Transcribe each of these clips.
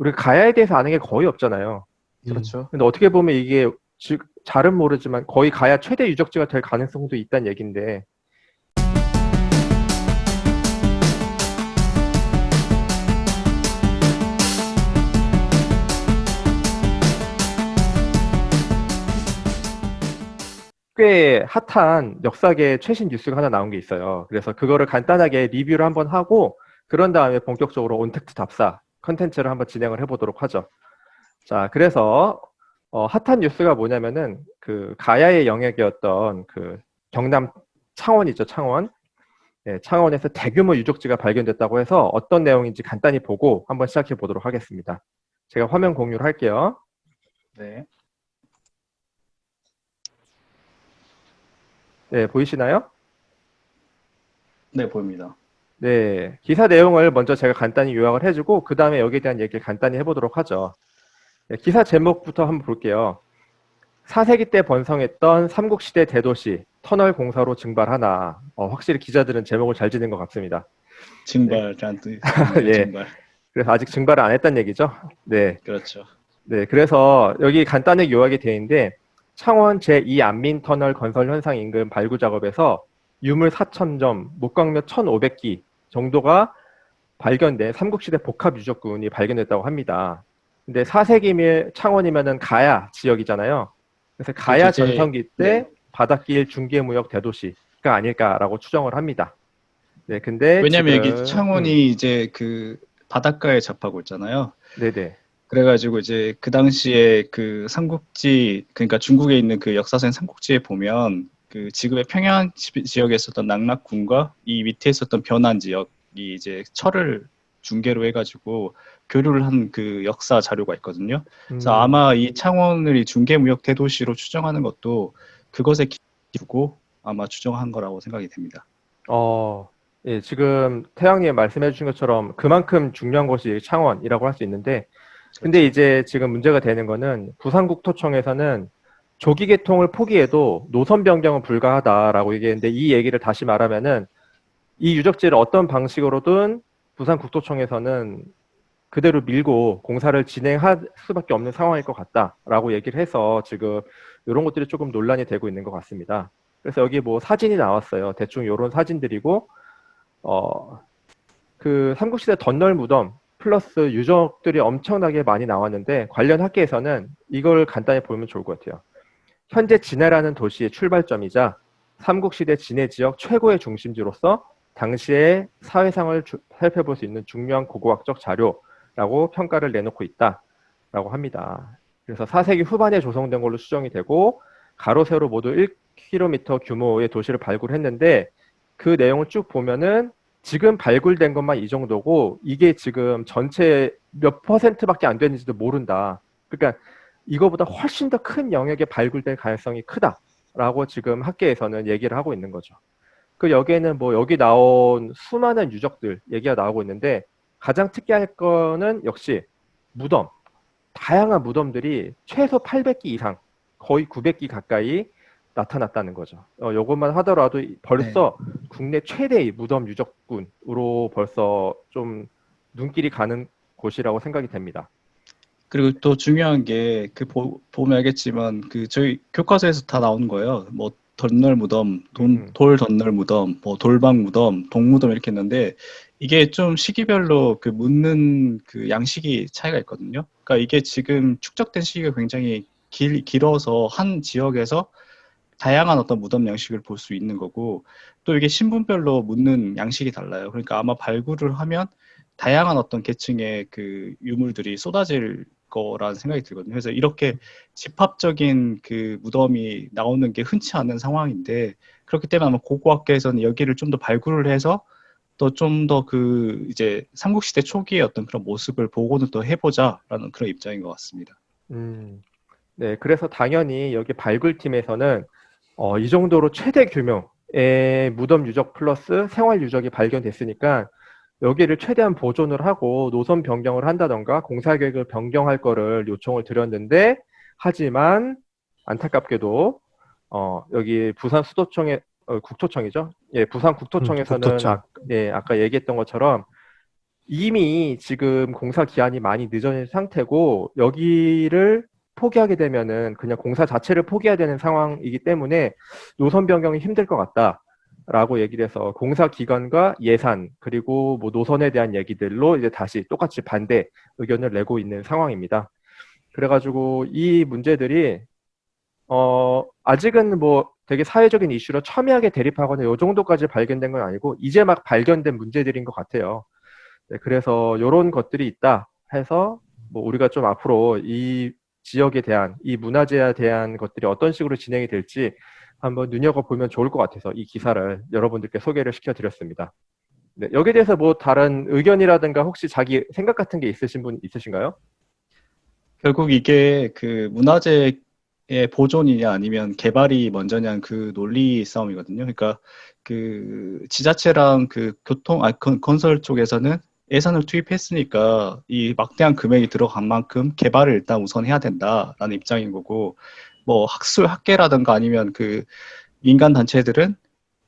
우리가 가야에 대해서 아는 게 거의 없잖아요. 그렇죠. 근데 어떻게 보면 이게 잘은 모르지만 거의 가야 최대 유적지가 될 가능성도 있다는 얘긴데 꽤 핫한 역사계 최신 뉴스가 하나 나온 게 있어요. 그래서 그거를 간단하게 리뷰를 한번 하고 그런 다음에 본격적으로 온택트 답사 컨텐츠를 한번 진행을 해보도록 하죠. 자, 그래서 핫한 뉴스가 뭐냐면은 그 가야의 영역이었던 그 경남 창원이죠, 창원. 네, 창원에서 대규모 유적지가 발견됐다고 해서 어떤 내용인지 간단히 보고 한번 시작해 보도록 하겠습니다. 제가 화면 공유를 할게요. 네. 네, 보이시나요? 네, 보입니다. 네, 기사 내용을 먼저 제가 간단히 요약을 해주고 그 다음에 여기에 대한 얘기를 간단히 해보도록 하죠. 네, 기사 제목부터 한번 볼게요. 4세기 때 번성했던 삼국시대 대도시 터널 공사로 증발하나. 확실히 기자들은 제목을 잘 짓는 것 같습니다. 증발이란 뜻이네요. 예, 증발. 그래서 아직 증발을 안 했다는 얘기죠. 네, 그렇죠. 네, 그래서 여기 간단하게 요약이 되어 있는데 창원 제2안민 터널 건설 현상 인근 발구 작업에서 유물 4,000점, 목광몇 1,500기 정도가 발견된 삼국시대 복합 유적군이 발견됐다고 합니다. 근데 4세기 창원이면은 가야 지역이잖아요. 그래서 그렇죠. 가야 전성기 때 네. 바닷길 중개무역 대도시가 아닐까라고 추정을 합니다. 네, 근데 왜냐면 여기 지금 창원이 이제 그 바닷가에 접하고 있잖아요. 네네. 그래가지고 이제 그 당시에 그 삼국지, 그러니까 중국에 있는 그 역사상 삼국지에 보면 그 지금의 평양 지역에 있었던 낙락군과 이 밑에 있었던 변안 지역이 이제 철을 중개로 해가지고 교류를 한 그 역사 자료가 있거든요. 그래서 아마 이 창원을 이 중개무역 대도시로 추정하는 것도 그것에 기두고 아마 추정한 거라고 생각이 됩니다. 예, 지금 태양님 말씀해 주신 것처럼 그만큼 중요한 곳이 창원이라고 할 수 있는데 근데 그렇죠. 이제 지금 문제가 되는 거는 부산국토청에서는 조기 개통을 포기해도 노선 변경은 불가하다라고 얘기했는데 이 얘기를 다시 말하면은 이 유적지를 어떤 방식으로든 부산국토청에서는 그대로 밀고 공사를 진행할 수밖에 없는 상황일 것 같다라고 얘기를 해서 지금 이런 것들이 조금 논란이 되고 있는 것 같습니다. 그래서 여기 뭐 사진이 나왔어요. 대충 이런 사진들이고 그 삼국시대 덧널 무덤 플러스 유적들이 엄청나게 많이 나왔는데 관련 학계에서는 이걸 간단히 보면 좋을 것 같아요. 현재 진해라는 도시의 출발점이자 삼국시대 진해 지역 최고의 중심지로서 당시의 사회상을 살펴볼 수 있는 중요한 고고학적 자료라고 평가를 내놓고 있다라고 합니다. 그래서 4세기 후반에 조성된 걸로 추정이 되고 가로 세로 모두 1km 규모의 도시를 발굴했는데 그 내용을 쭉 보면은 지금 발굴된 것만 이 정도고 이게 지금 전체 몇 퍼센트밖에 안 되는지도 모른다. 그러니까 이거보다 훨씬 더 큰 영역에 발굴될 가능성이 크다라고 지금 학계에서는 얘기를 하고 있는 거죠. 그 여기에는 뭐 여기 나온 수많은 유적들 얘기가 나오고 있는데 가장 특이할 거는 역시 무덤. 다양한 무덤들이 최소 800기 이상, 거의 900기 가까이 나타났다는 거죠. 요것만 하더라도 네. 벌써 국내 최대의 무덤 유적군으로 벌써 좀 눈길이 가는 곳이라고 생각이 됩니다. 그리고 또 중요한 게 그 보면 알겠지만 그 저희 교과서에서 다 나오는 거예요. 뭐 덧널 무덤, 돌 덧널 무덤, 뭐 돌방 무덤, 동무덤 이렇게 했는데 이게 좀 시기별로 그 묻는 그 양식이 차이가 있거든요. 그러니까 이게 지금 축적된 시기가 굉장히 길어서 한 지역에서 다양한 어떤 무덤 양식을 볼 수 있는 거고 또 이게 신분별로 묻는 양식이 달라요. 그러니까 아마 발굴을 하면 다양한 어떤 계층의 그 유물들이 쏟아질 거라는 생각이 들거든요. 그래서 이렇게 집합적인 그 무덤이 나오는 게 흔치 않은 상황인데 그렇기 때문에 아마 고고학계에서는 여기를 좀 더 발굴을 해서 또 좀 더 그 이제 삼국시대 초기의 어떤 그런 모습을 보고는 또 해보자라는 그런 입장인 것 같습니다. 네, 그래서 당연히 여기 발굴팀에서는 이 정도로 최대 규모의 무덤 유적 플러스 생활 유적이 발견됐으니까 여기를 최대한 보존을 하고 노선 변경을 한다던가 공사 계획을 변경할 거를 요청을 드렸는데 하지만 안타깝게도 여기 부산 수도청의 국토청이죠. 예, 부산 국토청에서는 국토청. 아까 얘기했던 것처럼 이미 지금 공사 기한이 많이 늦어진 상태고 여기를 포기하게 되면은 그냥 공사 자체를 포기해야 되는 상황이기 때문에 노선 변경이 힘들 것 같다라고 얘기를 해서 공사 기간과 예산 그리고 뭐 노선에 대한 얘기들로 이제 다시 똑같이 반대 의견을 내고 있는 상황입니다. 그래가지고 이 문제들이 아직은 뭐 되게 사회적인 이슈로 첨예하게 대립하거나 요 정도까지 발견된 건 아니고 이제 막 발견된 문제들인 것 같아요. 네, 그래서 요런 것들이 있다 해서 뭐 우리가 좀 앞으로 이 지역에 대한 이 문화재에 대한 것들이 어떤 식으로 진행이 될지 한번 눈여겨보면 좋을 것 같아서 이 기사를 여러분들께 소개를 시켜드렸습니다. 네, 여기에 대해서 뭐 다른 의견이라든가 혹시 자기 생각 같은 게 있으신 분 있으신가요? 결국 이게 그 문화재의 보존이냐 아니면 개발이 먼저냐는 그 논리 싸움이거든요. 그러니까 그 지자체랑 그 건설 쪽에서는 예산을 투입했으니까 이 막대한 금액이 들어간 만큼 개발을 일단 우선 해야 된다라는 입장인 거고, 뭐 학계라든가 아니면 그 민간 단체들은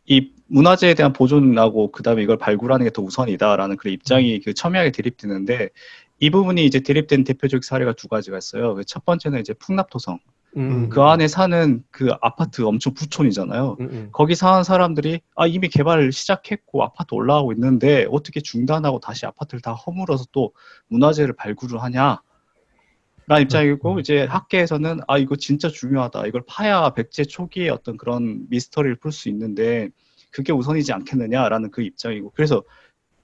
이 문화재에 대한 보존하고 그다음에 이걸 발굴하는 게 더 우선이다라는 그런 입장이 그 첨예하게 대립되는데, 이 부분이 이제 대립된 대표적 사례가 두 가지가 있어요. 첫 번째는 이제 풍납토성. 그 안에 사는 그 아파트 엄청 부촌이잖아요. 거기 사는 사람들이 이미 개발을 시작했고 아파트 올라가고 있는데 어떻게 중단하고 다시 아파트를 다 허물어서 또 문화재를 발굴을 하냐? 라는 입장이고, 이제 학계에서는 이거 진짜 중요하다. 이걸 파야 백제 초기의 어떤 그런 미스터리를 풀 수 있는데 그게 우선이지 않겠느냐라는 그 입장이고, 그래서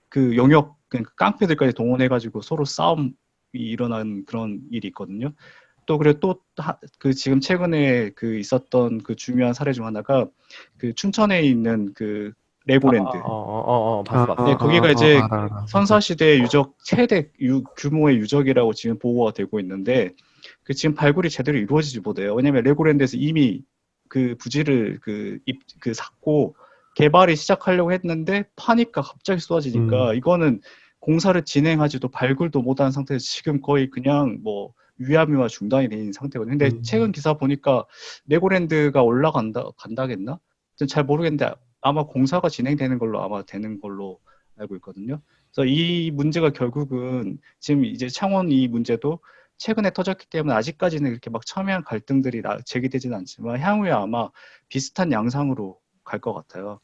그 영역 그러니까 깡패들까지 동원해가지고 서로 싸움이 일어난 그런 일이 있거든요. 또 그래 그 지금 최근에 그 있었던 그 중요한 사례 중 하나가 그 춘천에 있는 그 레고랜드. 봤어, 네, 봤어. 거기가 이제 알아. 선사시대 유적 최대 규모의 유적이라고 지금 보고가 되고 있는데, 그 지금 발굴이 제대로 이루어지지 못해요. 왜냐면 레고랜드에서 이미 그 부지를 그 샀고 개발이 시작하려고 했는데 파니까 갑자기 쏟아지니까 이거는 공사를 진행하지도 발굴도 못한 상태에서 지금 거의 그냥 뭐 위험이와 중단이 된 상태거든요. 근데 최근 기사 보니까 레고랜드가 간다겠나? 잘 모르겠는데 아마 공사가 진행되는 걸로 아마 되는 걸로 알고 있거든요. 그래서 이 문제가 결국은 지금 이제 창원 이 문제도 최근에 터졌기 때문에 아직까지는 이렇게 막 첨예한 갈등들이 제기되지는 않지만 향후에 아마 비슷한 양상으로 갈 것 같아요.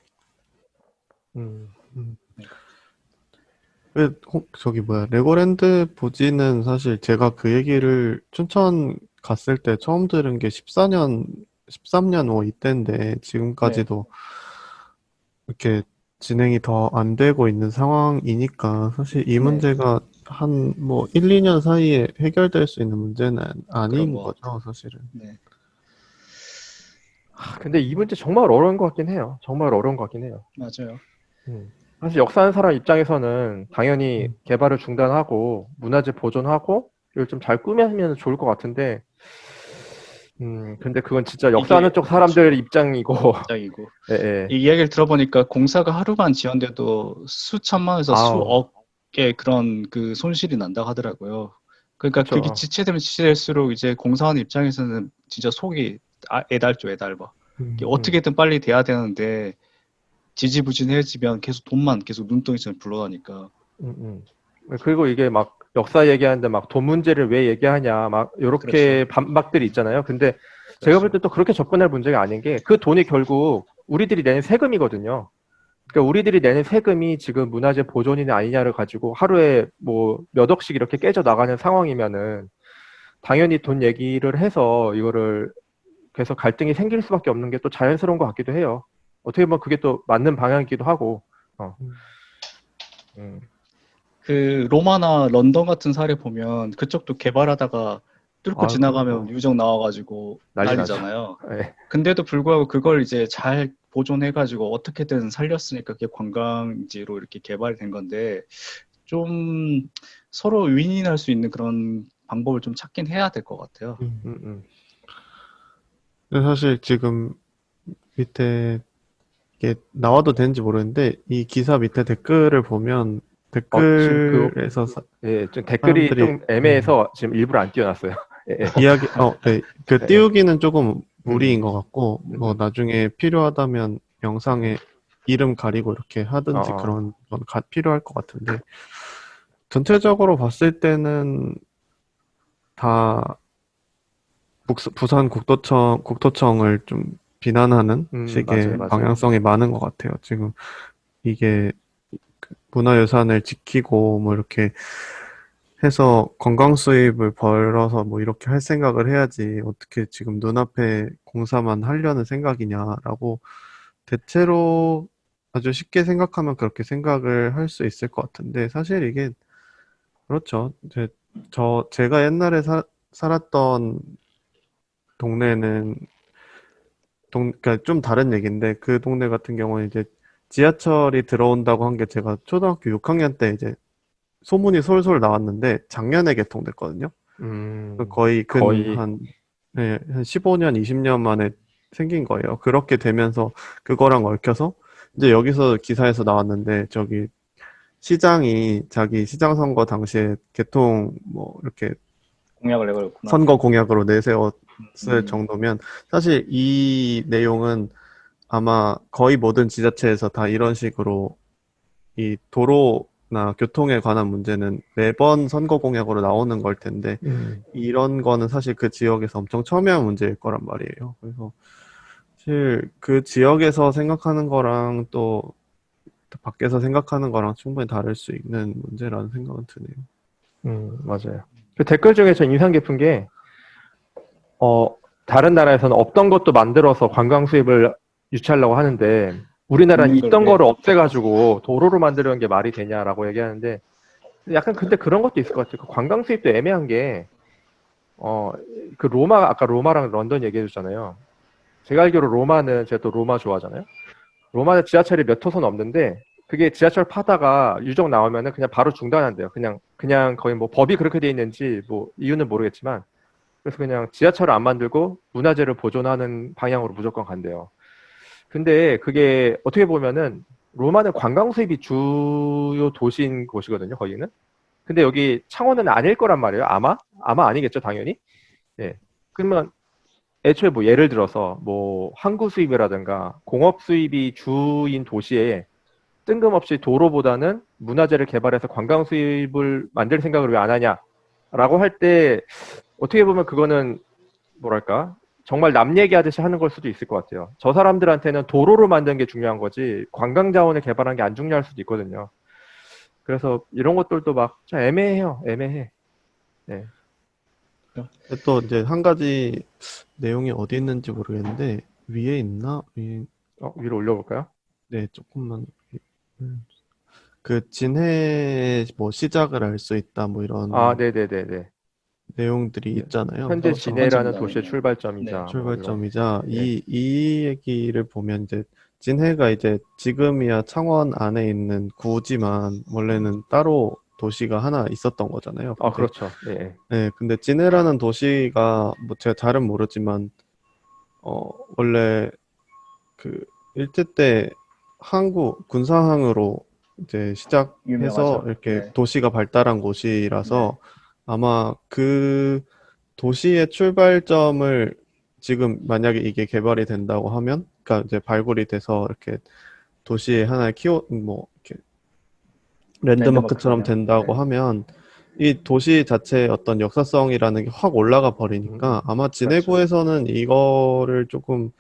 저기 뭐야, 레고랜드 부지는 사실 제가 그 얘기를 춘천 갔을 때 처음 들은 게 13년 뭐 이때인데 지금까지도 이렇게 진행이 더 안 되고 있는 상황이니까 사실 이 문제가 한 뭐 1, 2년 사이에 해결될 수 있는 문제는 아닌 거죠, 사실은. 네. 근데 이 문제 정말 어려운 것 같긴 해요. 정말 어려운 것 같긴 해요. 맞아요. 사실 역사하는 사람 입장에서는 당연히 개발을 중단하고 문화재 보존하고 이걸 좀 잘 꾸미면 좋을 것 같은데, 근데 그건 진짜 역사하는 쪽 사람들 입장이고. 예. 이 이야기를 들어보니까 공사가 하루만 지연돼도 수천만에서 수억의 그런 그 손실이 난다고 하더라고요. 그러니까 그게 지체되면 지체될수록 이제 공사하는 입장에서는 진짜 속이 애달죠, 애달봐. 어떻게든 빨리 돼야 되는데 지지부진해지면 계속 돈만 계속 눈덩이처럼 굴러가니까. 그리고 이게 막 역사 얘기하는데 막 돈 문제를 왜 얘기하냐 막 요렇게 반박들이 있잖아요. 근데 제가 볼 때 또 그렇게 접근할 문제가 아닌 게 그 돈이 결국 우리들이 내는 세금이거든요. 그러니까 우리들이 내는 세금이 지금 문화재 보존이냐 아니냐를 가지고 하루에 뭐 몇 억씩 이렇게 깨져 나가는 상황이면은 당연히 돈 얘기를 해서 이거를 계속 갈등이 생길 수밖에 없는 게 또 자연스러운 것 같기도 해요. 어떻게 보면 그게 또 맞는 방향이기도 하고. 그 로마나 런던 같은 사례 보면 그쪽도 개발하다가 뚫고 지나가면 유적 나와가지고 난리잖아요. 네. 근데도 불구하고 그걸 이제 잘 보존해가지고 어떻게든 살렸으니까 그게 관광지로 이렇게 개발이 된 건데, 좀 서로 윈윈할 수 있는 그런 방법을 좀 찾긴 해야 될 것 같아요. 근데 사실 지금 밑에 이게 나와도 되는지 모르는데 이 기사 밑에 댓글을 보면 댓글에서 좀 댓글이 좀 애매해서 지금 일부러 안 띄워놨어요. 이야기 그 띄우기는 조금 무리인 것 같고 뭐 나중에 필요하다면 영상에 이름 가리고 이렇게 하든지 그런 건 필요할 것 같은데, 전체적으로 봤을 때는 다 부산 국토청을 좀 비난하는 맞아요, 식의 맞아요. 방향성이 많은 것 같아요. 지금 이게 문화유산을 지키고 뭐 이렇게 해서 관광 수입을 벌어서 뭐 이렇게 할 생각을 해야지 어떻게 지금 눈앞에 공사만 하려는 생각이냐라고 대체로 아주 쉽게 생각하면 그렇게 생각을 할 수 있을 것 같은데 사실 이게 그렇죠. 제가 옛날에 살았던 동네는 그러니까 좀 다른 얘기인데 그 동네 같은 경우는 이제 지하철이 들어온다고 한 게 제가 초등학교 6학년 때 이제 소문이 솔솔 나왔는데 작년에 개통됐거든요. 거의 거의, 네, 한 15년, 20년 만에 생긴 거예요. 그렇게 되면서 그거랑 얽혀서 이제 여기서 기사에서 나왔는데 저기 시장이 자기 시장 선거 당시에 개통 뭐 이렇게 공약을 내걸었구나. 선거 공약으로 내세웠을 음, 정도면 사실 이 내용은 아마 거의 모든 지자체에서 다 이런 식으로 이 도로나 교통에 관한 문제는 매번 선거 공약으로 나오는 걸 텐데 이런 거는 사실 그 지역에서 엄청 첨예한 문제일 거란 말이에요. 그래서 사실 그 지역에서 생각하는 거랑 또 밖에서 생각하는 거랑 충분히 다를 수 있는 문제라는 생각은 드네요. 맞아요. 그 댓글 중에 전 인상 깊은 게, 다른 나라에서는 없던 것도 만들어서 관광 수입을 유치하려고 하는데, 우리나라는 있는 걸 있던 왜? 거를 없애가지고 도로로 만드는 게 말이 되냐라고 얘기하는데, 약간 근데 그런 것도 있을 것 같아요. 그 관광 수입도 애매한 게, 어, 그 아까 로마랑 런던 얘기해 줬잖아요. 제가 알기로 로마는, 제가 또 로마 좋아하잖아요. 로마는 지하철이 몇 호선 없는데, 그게 지하철 파다가 유정 나오면은 그냥 바로 중단한대요. 그냥 거의 뭐 법이 그렇게 돼 있는지 뭐 이유는 모르겠지만, 그래서 그냥 지하철을 안 만들고 문화재를 보존하는 방향으로 무조건 간대요. 근데 그게 어떻게 보면은 로마는 관광 수입이 주요 도시인 곳이거든요, 거기는. 근데 여기 창원은 아닐 거란 말이에요. 아마 아니겠죠, 당연히. 예. 그러면 애초에 뭐 예를 들어서 뭐 항구 수입이라든가 공업 수입이 주인 도시에 뜬금없이 도로보다는 문화재를 개발해서 관광 수입을 만들 생각을 왜 안 하냐라고 할 때 어떻게 보면 그거는 뭐랄까 정말 남 얘기하듯이 하는 걸 수도 있을 것 같아요. 저 사람들한테는 도로를 만드는 게 중요한 거지 관광 자원을 개발하는 게 안 중요할 수도 있거든요. 그래서 이런 것들도 막 참 애매해요. 애매해. 네. 근데 또 이제 한 가지 내용이 어디 있는지 모르겠는데 위에 있나? 위로 올려볼까요? 네, 조금만 음. 그 진해 뭐 시작을 알 수 있다 뭐 아, 이런 네네네네. 내용들이 네. 있잖아요. 현재 그래서 진해라는 전반적인 도시의 내용이네요. 네. 출발점이자 뭐 이런. 출발점이자 예. 이 얘기를 보면 이제 진해가 이제 지금이야 창원 안에 있는 구지만 원래는 따로 도시가 하나 있었던 거잖아요. 아, 그렇죠. 예. 예. 네, 근데 진해라는 도시가 뭐 제가 잘은 모르지만 원래 그 일제 때 항구 군사항으로 이제 시작해서 유명하죠. 이렇게 네. 도시가 발달한 네. 곳이라서 아마 그 도시의 출발점을 지금 만약에 이게 개발이 된다고 하면, 그러니까 이제 발굴이 돼서 이렇게 도시의 하나의 뭐 이렇게 랜드마크 랜드마크처럼 되면. 된다고 네. 하면 이 도시 자체의 어떤 역사성이라는 게 확 올라가 버리니까 아마 그렇죠. 진해구에서는 이거를 조금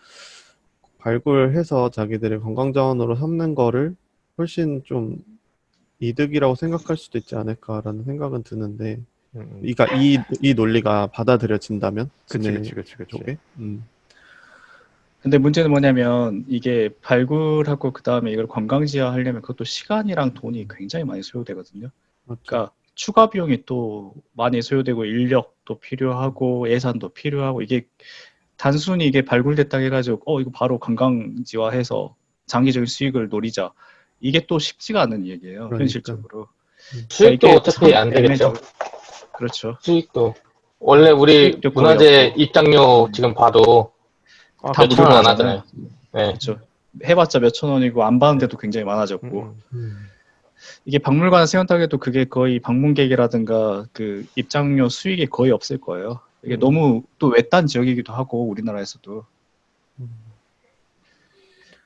발굴해서 자기들의 관광자원으로 삼는 거를 훨씬 좀 이득이라고 생각할 수도 있지 않을까라는 생각은 드는데, 그러니까 이 논리가 받아들여진다면 그치, 진해 그치, 그치, 그치. 쪽에, 근데 문제는 뭐냐면 이게 발굴하고 그다음에 이걸 관광지화 하려면 그것도 시간이랑 돈이 굉장히 많이 소요되거든요. 맞죠. 그러니까 추가 비용이 또 많이 소요되고 인력도 필요하고 예산도 필요하고 이게 단순히 이게 발굴됐다 해가지고 이거 바로 관광지화해서 장기적인 수익을 노리자 이게 또 쉽지가 않은 얘기예요. 그러니까. 현실적으로. 그러니까 수익도 이게 어차피 안 되겠죠. 애매적 그렇죠. 수익도. 원래 우리 수익도 거의 문화재 없고 입장료 지금 봐도 아, 다 몇 천 그쵸. 원 무료로 안 하잖아요. 하잖아요. 네. 그렇죠. 해봤자 몇천 원이고 안 받는 네. 데도 굉장히 많아졌고 음. 이게 박물관 생각하기에도 그게 거의 방문객이라든가 그 입장료 수익이 거의 없을 거예요. 이게 너무 또 외딴 지역이기도 하고 우리나라에서도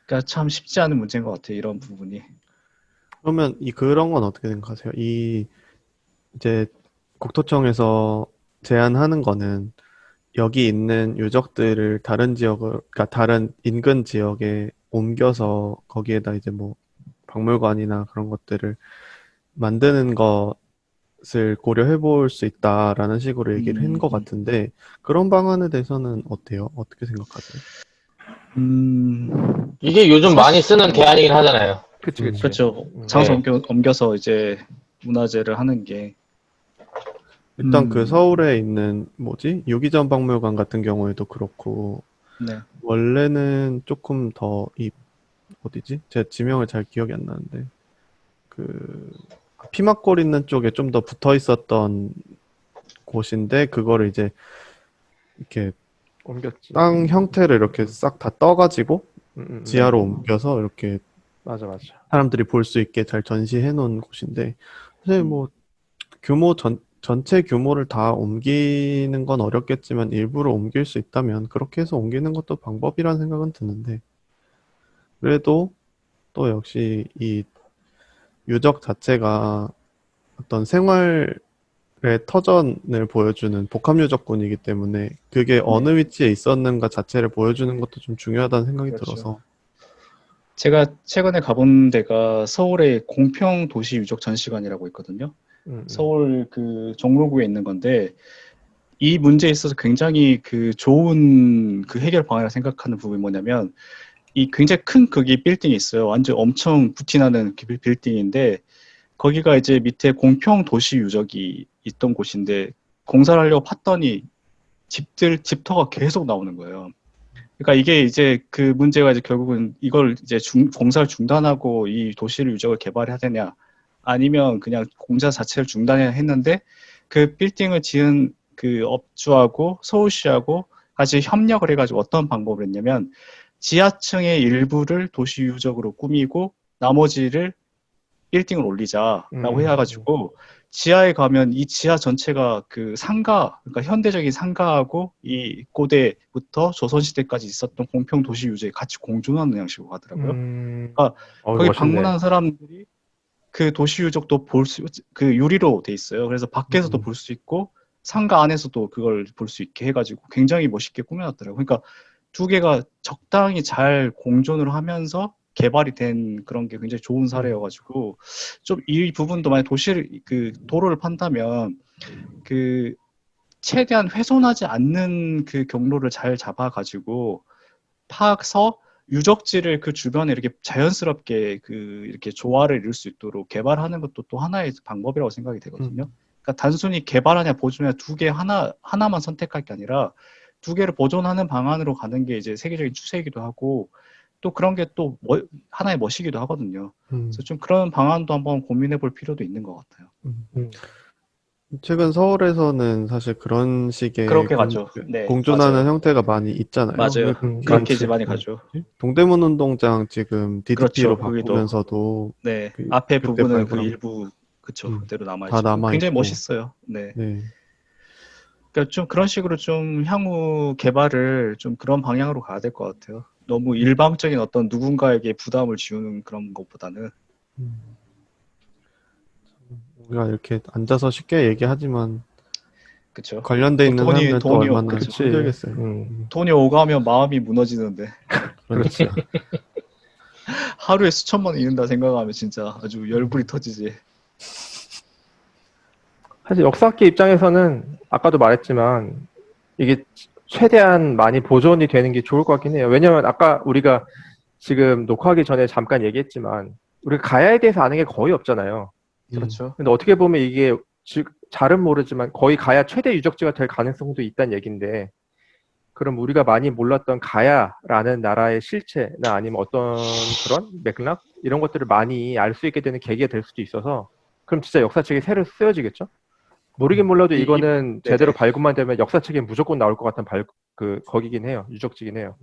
그러니까 참 쉽지 않은 문제인 것 같아요. 이런 부분이. 그러면 그런 건 어떻게 생각하세요? 이제 국토청에서 제안하는 거는 여기 있는 유적들을 다른 그러니까 다른 인근 지역에 옮겨서 거기에다 이제 뭐 박물관이나 그런 것들을 만드는 것을 고려해 볼 수 있다라는 식으로 얘기를 한 것 같은데 그런 방안에 대해서는 어때요? 어떻게 생각하세요? 이게 요즘 많이 쓰는 대안이긴 하잖아요. 그치, 그치. 그렇죠. 장소 네. 옮겨서 이제 문화재를 하는 게 일단 그 서울에 있는 뭐지? 유기전 박물관 같은 경우에도 그렇고 네. 원래는 조금 더 어디지? 제 지명을 잘 기억이 안 나는데 그 피막골 있는 쪽에 좀 더 붙어 있었던 곳인데 그거를 이제 이렇게 옮겼지. 땅 형태를 이렇게 싹 다 떠가지고 지하로 네. 옮겨서 이렇게 맞아, 맞아. 사람들이 볼 수 있게 잘 전시해 놓은 곳인데 사실 뭐 전체 규모를 다 옮기는 건 어렵겠지만 일부러 옮길 수 있다면 그렇게 해서 옮기는 것도 방법이라는 생각은 드는데 그래도 또 역시 이 유적 자체가 어떤 생활의 터전을 보여주는 복합유적군이기 때문에 그게 어느 위치에 있었는가 자체를 보여주는 것도 좀 중요하다는 생각이 그렇죠. 들어서 제가 최근에 가본 데가 서울의 공평 도시 유적 전시관이라고 있거든요. 서울 그 종로구에 있는 건데 이 문제에 있어서 굉장히 그 좋은 그 해결 방안이라고 생각하는 부분이 뭐냐면 이 굉장히 큰 크기 빌딩이 있어요. 완전 엄청 부티나는 그 빌딩인데 거기가 이제 밑에 공평 도시 유적이 있던 곳인데 공사를 하려고 팠더니 집터가 계속 나오는 거예요. 그러니까 이게 이제 그 문제가 이제 결국은 이걸 이제 공사를 중단하고 이 도시를 유적을 개발해야 되냐 아니면 그냥 공사 자체를 중단해야 했는데 그 빌딩을 지은 그 업주하고 서울시하고 같이 협력을 해가지고 어떤 방법을 했냐면 지하층의 일부를 도시 유적으로 꾸미고 나머지를 빌딩을 올리자라고 해가지고 지하에 가면 이 지하 전체가 그 상가, 그러니까 현대적인 상가하고 이 고대부터 조선시대까지 있었던 공평 도시 유적이 같이 공존하는 양식으로 가더라고요. 그러니까 거기 멋있네. 방문한 사람들이 그 도시 유적도 그 유리로 돼 있어요. 그래서 밖에서도 볼 수 있고 상가 안에서도 그걸 볼 수 있게 해가지고 굉장히 멋있게 꾸며놨더라고요. 그러니까 두 개가 적당히 잘 공존을 하면서 개발이 된 그런 게 굉장히 좋은 사례여가지고 좀 이 부분도 만약 그 도로를 판다면 그 최대한 훼손하지 않는 그 경로를 잘 잡아가지고 파서 유적지를 그 주변에 이렇게 자연스럽게 그 이렇게 조화를 이룰 수 있도록 개발하는 것도 또 하나의 방법이라고 생각이 되거든요. 그러니까 단순히 개발하냐 보존하냐 두 개 하나만 선택할 게 아니라 두 개를 보존하는 방안으로 가는 게 이제 세계적인 추세이기도 하고 또 그런 게 또 하나의 멋이기도 하거든요. 그래서 좀 그런 방안도 한번 고민해 볼 필요도 있는 것 같아요. 최근 서울에서는 사실 그런 식의 그렇게 가죠. 네, 공존하는 맞아요. 형태가 많이 있잖아요. 맞아요. 그렇게 이제 많이 가죠. 동대문 운동장 지금 DDP로 그렇죠. 거기도. 바꾸면서도 네, 앞에 그때 부분은 그 발굴한 일부 그쵸 그대로 다 남아있고 남아 굉장히 있고. 멋있어요. 네. 네. 그러니까 좀 그런 식으로 좀 향후 개발을 좀 그런 방향으로 가야 될 것 같아요. 너무 일방적인 어떤 누군가에게 부담을 지우는 그런 것보다는. 우리가 이렇게 앉아서 쉽게 얘기하지만 그쵸. 관련돼 있는 사람들은 또 얼마나 그쵸. 힘들겠어요. 돈이 오가면 마음이 무너지는데 그렇죠. 하루에 수천만 원 잃는다 생각하면 진짜 아주 열불이 터지지. 사실 역사학계 입장에서는 아까도 말했지만 이게 최대한 많이 보존이 되는 게 좋을 것 같긴 해요. 왜냐면 아까 우리가 지금 녹화하기 전에 잠깐 얘기했지만 우리가 가야에 대해서 아는 게 거의 없잖아요. 그렇죠. 근데 어떻게 보면 이게 잘은 모르지만 거의 가야 최대 유적지가 될 가능성도 있다는 얘기인데 그럼 우리가 많이 몰랐던 가야라는 나라의 실체나 아니면 어떤 그런 맥락 이런 것들을 많이 알 수 있게 되는 계기가 될 수도 있어서 그럼 진짜 역사책이 새로 쓰여지겠죠? 모르긴 몰라도 이거는 제대로 네네. 발굴만 되면 역사책에 무조건 나올 것 같은 거기긴 해요. 유적지긴 해요.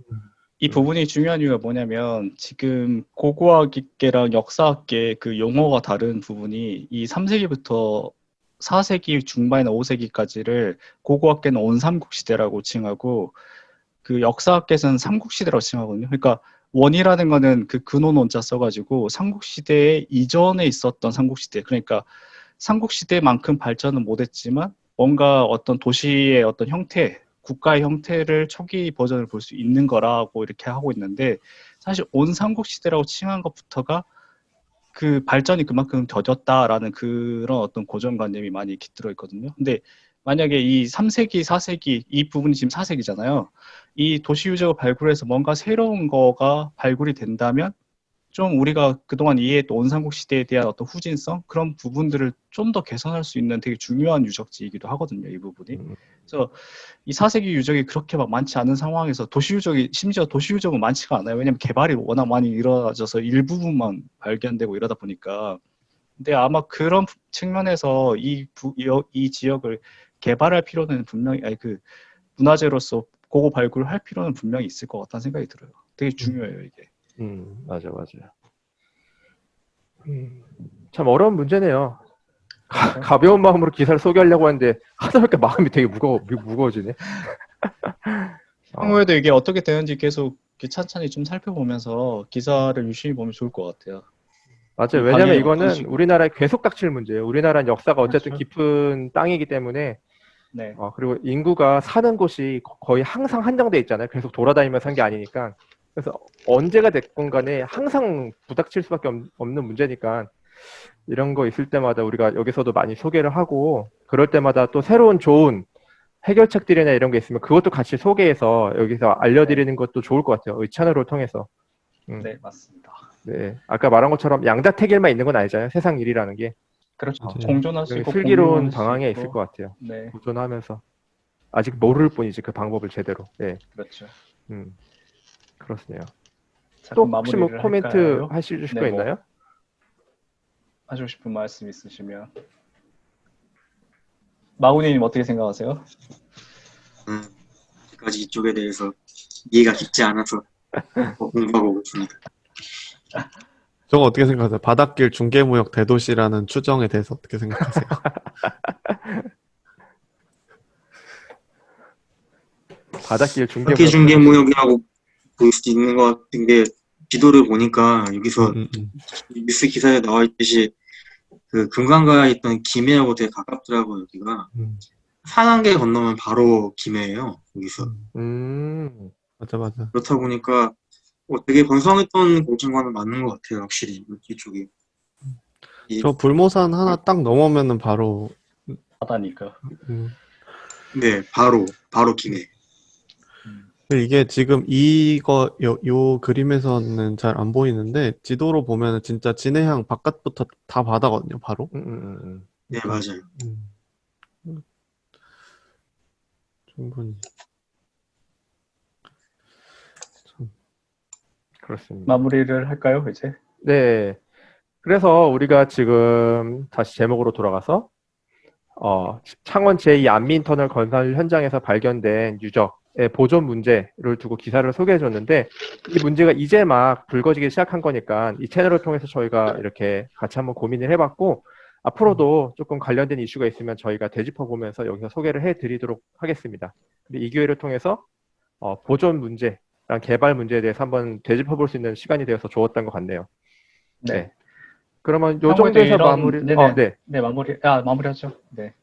이 부분이 중요한 이유가 뭐냐면 지금 고고학계랑 역사학계 그 용어가 다른 부분이 이 3세기부터 4세기 중반이나 5세기까지를 고고학계는 온삼국시대라고 칭하고 그 역사학계에서는 삼국시대라고 칭하거든요. 그러니까 원이라는 거는 그 근원 원자 써가지고 삼국시대 이전에 있었던 삼국시대 그러니까 삼국시대만큼 발전은 못했지만 뭔가 어떤 도시의 어떤 형태, 국가의 형태를 초기 버전을 볼 수 있는 거라고 이렇게 하고 있는데 사실 온 삼국시대라고 칭한 것부터가 그 발전이 그만큼 더뎠다라는 그런 어떤 고정관념이 많이 깃들어 있거든요. 근데 만약에 이 3세기, 4세기, 이 부분이 지금 4세기잖아요. 이 도시 유적을 발굴해서 뭔가 새로운 거가 발굴이 된다면 좀 우리가 그동안 이해했던 온삼국 시대에 대한 어떤 후진성 그런 부분들을 좀 더 개선할 수 있는 되게 중요한 유적지이기도 하거든요. 이 부분이. 그래서 이 4세기 유적이 그렇게 막 많지 않은 상황에서 도시 유적이 심지어 도시 유적은 많지가 않아요. 왜냐하면 개발이 워낙 많이 이루어져서 일부분만 발견되고 이러다 보니까. 근데 아마 그런 측면에서 이 지역을 개발할 필요는 분명히 아니 그 문화재로서 고고 발굴할 필요는 분명히 있을 것 같다는 생각이 들어요. 되게 중요해요 이게. 맞아. 참 어려운 문제네요. 가벼운 마음으로 기사를 소개하려고 하는데 하다 보니까 마음이 되게 무거워지네. 향후에도 이게 어떻게 되는지 계속 이렇게 찬찬히 좀 살펴보면서 기사를 유심히 보면 좋을 것 같아요. 맞아요. 왜냐면 방향이 어떤 이거는 식으로. 우리나라에 계속 닥칠 문제예요. 우리나라는 역사가 어쨌든 그렇죠. 깊은 땅이기 때문에 네. 그리고 인구가 사는 곳이 거의 항상 한정돼 있잖아요. 계속 돌아다니면서 산 게 아니니까. 그래서 언제가 됐건 간에 항상 부닥칠 수밖에 없는 문제니까 이런 거 있을 때마다 우리가 여기서도 많이 소개를 하고 그럴 때마다 또 새로운 좋은 해결책들이나 이런 게 있으면 그것도 같이 소개해서 여기서 알려드리는 것도 좋을 것 같아요. 이 채널을 통해서. 네, 맞습니다. 네. 아까 말한 것처럼 양자택일만 있는 건 아니잖아요. 세상 일이라는 게. 그렇죠. 맞아요. 공존할 수 있고 슬기로운 공유할 수 방향에 있고. 있을 것 같아요. 네, 도전하면서. 아직 모를 뿐이지 그 방법을 제대로. 네. 그렇죠. 그렇네요. 자, 또 그럼 혹시 뭐 마무리를 코멘트 할까요? 하실 거 네, 있나요? 하시고 싶은 말씀 있으시면. 마우니님 어떻게 생각하세요? 아직까지 이쪽에 대해서 이해가 깊지 않아서 공부하고 있습니다. 저거 어떻게 생각하세요? 바닷길 중개무역 대도시라는 추정에 대해서 어떻게 생각하세요? 바닷길 그렇게 중개무역이라고 볼 수도 있는 것 같은 게 지도를 보니까 여기서 뉴스 기사에 나와 있듯이 그 금강가에 있던 김해하고 되게 가깝더라고요. 여기가 산 한 개 건너면 바로 김해예요. 여기서. 맞아. 그렇다 보니까 되게 건성했던 공간은 맞는 것 같아요. 확실히 이쪽이. 저 불모산 하나 딱 넘으면은 바로 바다니까. 네, 바로 김해. 근데 이게 지금 요 그림에서는 잘 안 보이는데 지도로 보면은 진짜 진해향 바깥부터 다 바다거든요, 바로. 네, 맞아요. 충분히. 그렇습니다. 마무리를 할까요, 이제? 네. 그래서 우리가 지금 다시 제목으로 돌아가서 창원 제2 안민터널 건설 현장에서 발견된 유적의 보존 문제를 두고 기사를 소개해 줬는데 이 문제가 이제 막 불거지기 시작한 거니까 이 채널을 통해서 저희가 이렇게 같이 한번 고민을 해봤고 앞으로도 조금 관련된 이슈가 있으면 저희가 되짚어 보면서 여기서 소개를 해드리도록 하겠습니다. 근데 이 기회를 통해서 보존 문제랑 개발 문제에 대해서 한번 되짚어 볼 수 있는 시간이 되어서 좋았던 것 같네요. 네. 그러면 요 정도에서 마무리. 네. 네, 마무리하죠. 네.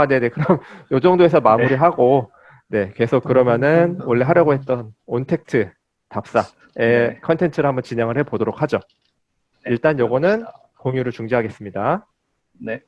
네네. 그럼 요 정도에서 마무리하고 네, 계속 그러면은 원래 하려고 했던 온택트 답사의 컨텐츠를 한번 진행을 해 보도록 하죠. 일단 요거는 공유를 중지하겠습니다. 네.